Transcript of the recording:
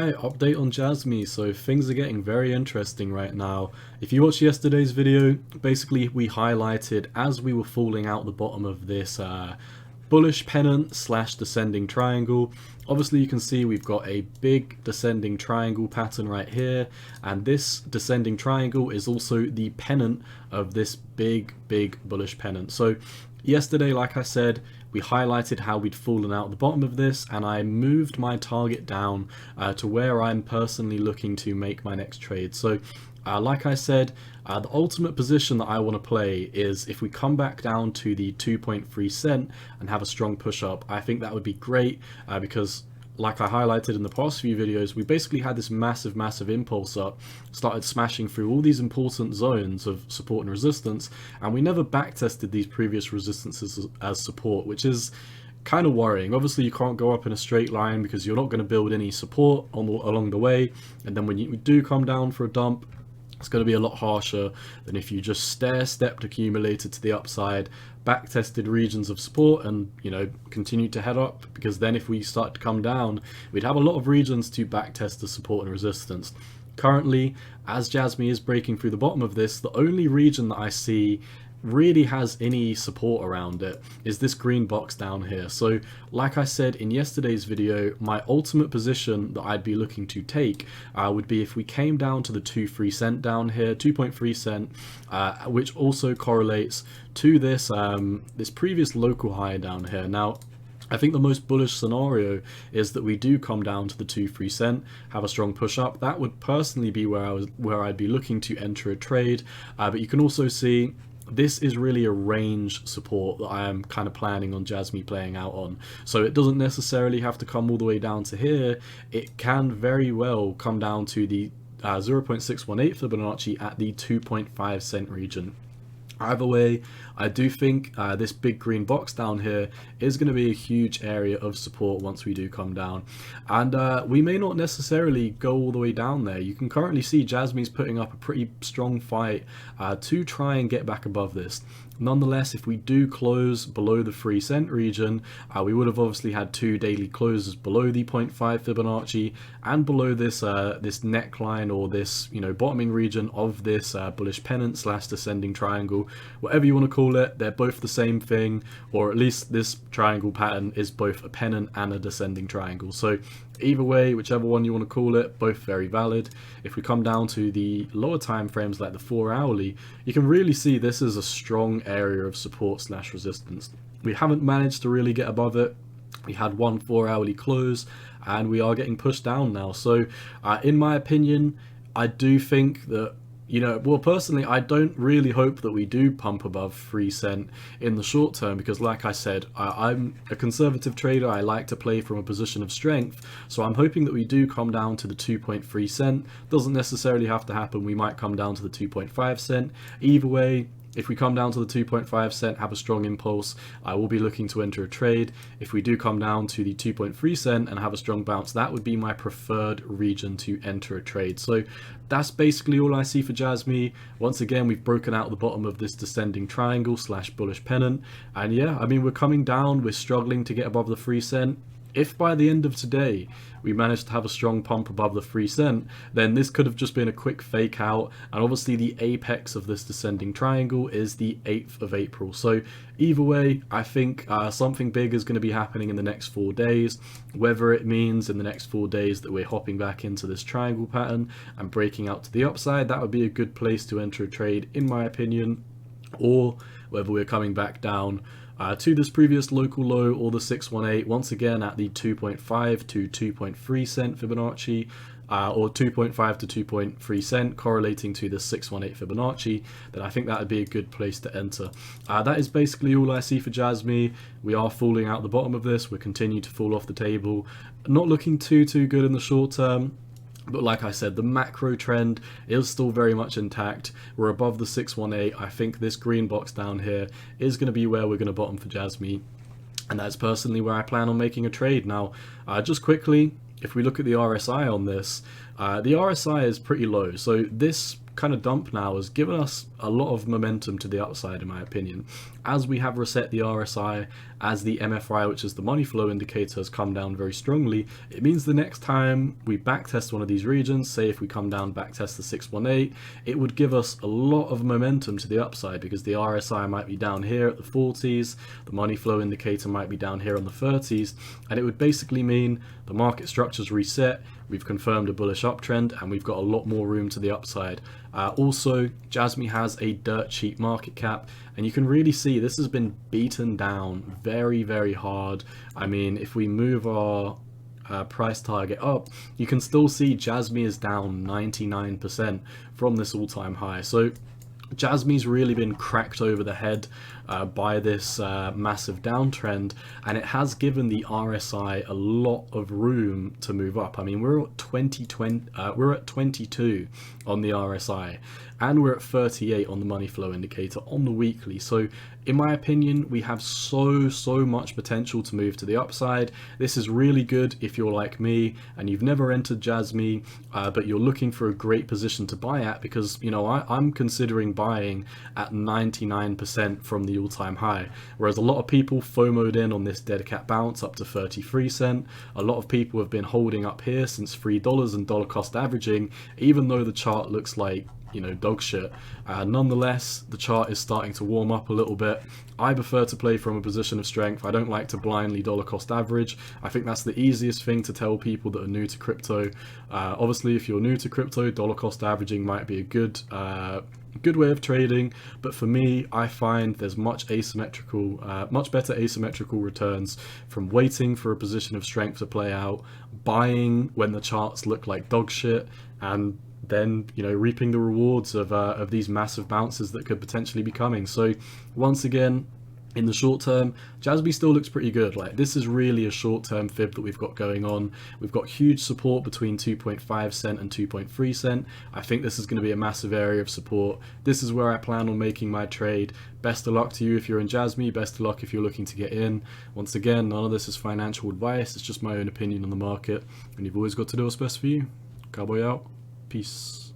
Alright, update on JASMY. So things are getting very interesting right now. If you watched yesterday's video, basically we highlighted as we were falling out the bottom of this bullish pennant slash descending triangle. Obviously you can see we've got a big descending triangle pattern right here, and this descending triangle is also the pennant of this big bullish pennant. So yesterday, like I said, we highlighted how we'd fallen out the bottom of this, and I moved my target down to where I'm personally looking to make my next trade. So like I said, the ultimate position that I want to play is if we come back down to the 2.3 cent and have a strong push up. I think that would be great because like I highlighted in the past few videos, we basically had this massive impulse up, started smashing through all these important zones of support and resistance, and we never backtested these previous resistances as support, which is kind of worrying. Obviously you can't go up in a straight line because you're not going to build any support along the way, and then when you do come down for a dump, it's going to be a lot harsher than if you just stair-stepped accumulated to the upside, back-tested regions of support, and continued to head up, because then if we start to come down, we'd have a lot of regions to back-test the support and resistance. Currently, as JASMY is breaking through the bottom of this, the only region that I see really has any support around it is this green box down here. So like I said in yesterday's video, my ultimate position that I'd be looking to take would be if we came down to the 2.3 cent down here, 2.3 cent, which also correlates to this this previous local high down here. Now I think the most bullish scenario is that we do come down to the 2.3 cent, have a strong push up. That would personally be where I'd be looking to enter a trade, but you can also see this is really a range support that I am kind of planning on JASMY playing out on. So it doesn't necessarily have to come all the way down to here. It can very well come down to the 0.618 Fibonacci at the 2.5 cent region. Either way, I do think this big green box down here is going to be a huge area of support once we do come down. And we may not necessarily go all the way down there. You can currently see JASMY's putting up a pretty strong fight to try and get back above this. Nonetheless, if we do close below the 3 cent region, we would have obviously had two daily closes below the 0.5 Fibonacci and below this this neckline, or this bottoming region of this bullish pennant slash descending triangle, whatever you want to call it. They're both the same thing, or at least this triangle pattern is both a pennant and a descending triangle. So either way, whichever one you want to call it, both very valid. If we come down to the lower time frames like the 4 hourly, you can really see this is a strong area of support slash resistance. We haven't managed to really get above it. We had one 4 hourly close and we are getting pushed down now. So in my opinion, I do think that well, personally, I don't really hope that we do pump above 3 cent in the short term, because like I said, I'm a conservative trader. I like to play from a position of strength. So I'm hoping that we do come down to the 2.3 cent. Doesn't necessarily have to happen. We might come down to the 2.5 cent. Either way, if we come down to the 2.5 cent, have a strong impulse, I will be looking to enter a trade. If we do come down to the 2.3 cent and have a strong bounce, that would be my preferred region to enter a trade. So that's basically all I see for JASMY. Once again, we've broken out the bottom of this descending triangle slash bullish pennant. And yeah, I mean, we're coming down, we're struggling to get above the 3 cent. If by the end of today we managed to have a strong pump above the 3 cent, then this could have just been a quick fake out, and obviously the apex of this descending triangle is the 8th of April. So either way, I think something big is going to be happening in the next 4 days. Whether it means in the next 4 days that we're hopping back into this triangle pattern and breaking out to the upside, that would be a good place to enter a trade in my opinion, or whether we're coming back down to this previous local low, or the 618, once again at the 2.5 to 2.3 cent Fibonacci, or 2.5 to 2.3 cent, correlating to the 618 Fibonacci, then I think that would be a good place to enter. That is basically all I see for JASMY. We are falling out the bottom of this. We're continuing to fall off the table. Not looking too good in the short term. But like I said, the macro trend is still very much intact. We're above the 618. I think this green box down here is going to be where we're going to bottom for JASMY. And that's personally where I plan on making a trade. Now, just quickly, if we look at the RSI on this, the RSI is pretty low. So this kind of dump now has given us a lot of momentum to the upside, in my opinion. As we have reset the RSI, as the MFI, which is the money flow indicator, has come down very strongly, it means the next time we backtest one of these regions, say if we come down backtest the 618, it would give us a lot of momentum to the upside, because the RSI might be down here at the 40s, the money flow indicator might be down here on the 30s, and it would basically mean the market structure's reset, we've confirmed a bullish uptrend, and we've got a lot more room to the upside. Also, JASMY has a dirt cheap market cap, and you can really see this has been beaten down very, very hard. I mean, if we move our price target up, you can still see JASMY is down 99% from this all-time high. So JASMY's really been cracked over the head by this massive downtrend, and it has given the RSI a lot of room to move up. I mean, we're at 22 on the RSI, and we're at 38 on the money flow indicator on the weekly. So in my opinion, we have so much potential to move to the upside. This is really good if you're like me and you've never entered JASMY, but you're looking for a great position to buy at, because, you know, I'm considering buying at 99% from the all-time high, whereas a lot of people FOMO'd in on this dead cat bounce up to 33 cents. A lot of people have been holding up here since $3 and dollar cost averaging, even though the chart looks like, you know, dog shit. Nonetheless, the chart is starting to warm up a little bit. I prefer to play from a position of strength. I don't like to blindly dollar cost average. I think that's the easiest thing to tell people that are new to crypto. Obviously, if you're new to crypto, dollar cost averaging might be a good way of trading, but for me, I find there's much better asymmetrical returns from waiting for a position of strength to play out, buying when the charts look like dog shit, and then, you know, reaping the rewards of these massive bounces that could potentially be coming. So once again, in the short term, JASMY still looks pretty good. Like, this is really a short-term fib that we've got going on. We've got huge support between 2.5 cent and 2.3 cent. I think this is going to be a massive area of support. This is where I plan on making my trade. Best of luck to you if you're in JASMY. Best of luck if you're looking to get in. Once again, none of this is financial advice. It's just my own opinion on the market, and you've always got to do what's best for you. Cowboy out. Peace.